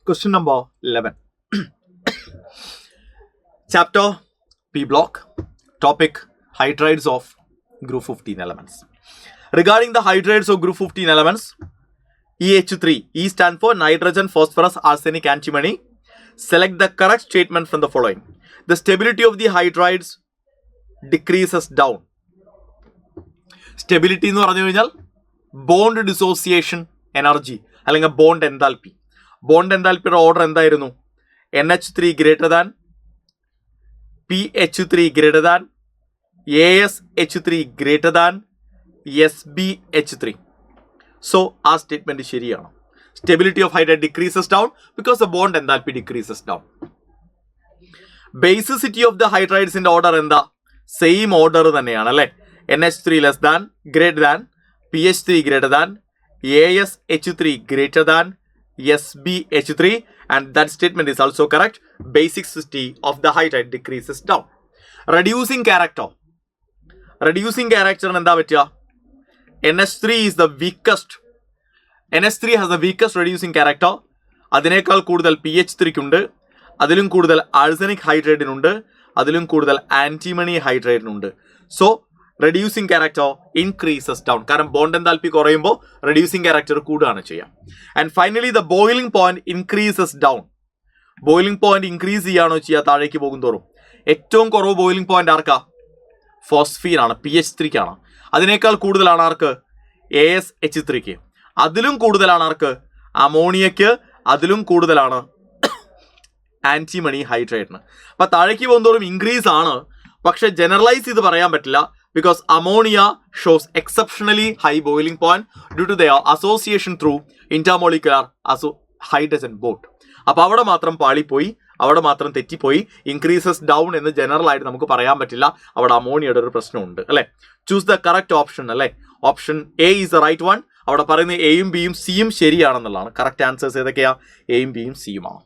Question number 11. Chapter P block. Topic hydrides of group 15 elements. Regarding the hydrides of group 15 elements, EH3, E stand for nitrogen, phosphorus, arsenic, antimony. Select the correct statement from the following. The stability of the hydrides decreases down. Stability എന്ന് പറഞ്ഞു കഴിഞ്ഞാൽ bond dissociation energy അല്ലെങ്കിൽ bond enthalpy. Bond എൻതാൽപ്പിയുടെ order എന്തായിരുന്നു? NH3 greater than PH3 greater than ASH3 greater than SbH3. So ആ statement ശരിയാണ്. Stability of hydride decreases down because the bond enthalpy decreases down. Basicity of the ഹൈഡ്രൈഡ്സിന്റെ order എന്താ? Same order തന്നെയാണ് അല്ലെ. NH3 less than greater than PH3 greater than ASH3 greater than SbH3, and that statement is also correct. Basicity of the hydride decreases down. Reducing character എന്താ പറ്റുക? NH3 is the weakest. NH3 has the weakest reducing character. അതിനേക്കാൾ കൂടുതൽ PH3 ക്കുണ്ട്, അതിലും കൂടുതൽ arsenic ഹൈഡ്രൈഡിനുണ്ട്, അതിലും കൂടുതൽ antimony ഹൈഡ്രൈഡിനുണ്ട്. So reducing character increases down. കാരണം ബോണ്ട് എൻതാൽപ്പി കുറയുമ്പോൾ റെഡ്യൂസിങ് ക്യാരക്ടർ കൂടുകയാണ് ചെയ്യുക. And finally the boiling point increases down. Boiling point increase ചെയ്യാണോ ചെയ്യുക താഴേക്ക് പോകും തോറും? ഏറ്റവും കുറവ് ബോയിലിംഗ് പോയിന്റ് ആർക്കാ? ഫോസ്ഫീൻ ആണ്, PH3 ക്കാണ്. അതിനേക്കാൾ കൂടുതലാണ് ആർക്ക്? ASH3 ക്ക്. അതിലും കൂടുതലാണ് ആർക്ക്? അമോണിയക്ക്. അതിലും കൂടുതലാണ് ആന്റിമണി ഹൈഡ്രൈഡിന്. അപ്പൊ താഴേക്ക് പോകുന്നതോറും ഇൻക്രീസ് ആണ്, പക്ഷെ ജനറലൈസ് ചെയ്ത് പറയാൻ പറ്റില്ല. Because ammonia shows exceptionally high boiling point due to their association through intermolecular hydrogen bond. അപ്പോൾ അവിടെ മാത്രം പാളിപ്പോയി, അവിടെ മാത്രം തെറ്റിപ്പോയി. ഇൻക്രീസസ് ഡൗൺ എന്ന് ജനറൽ ആയിട്ട് നമുക്ക് പറയാൻ പറ്റില്ല. അവിടെ അമോണിയയുടെ ഒരു പ്രശ്നമുണ്ട് അല്ലെ. ചൂസ് ദ കറക്റ്റ് ഓപ്ഷൻ അല്ലെ. Option A is the right one. അവിടെ പറയുന്നത് എയും ബിയും സിയും ശരിയാണെന്നുള്ളതാണ്. കറക്റ്റ് ആൻസേഴ്സ് ഏതൊക്കെയാ? എയും ബിയും സിയുമാണ്.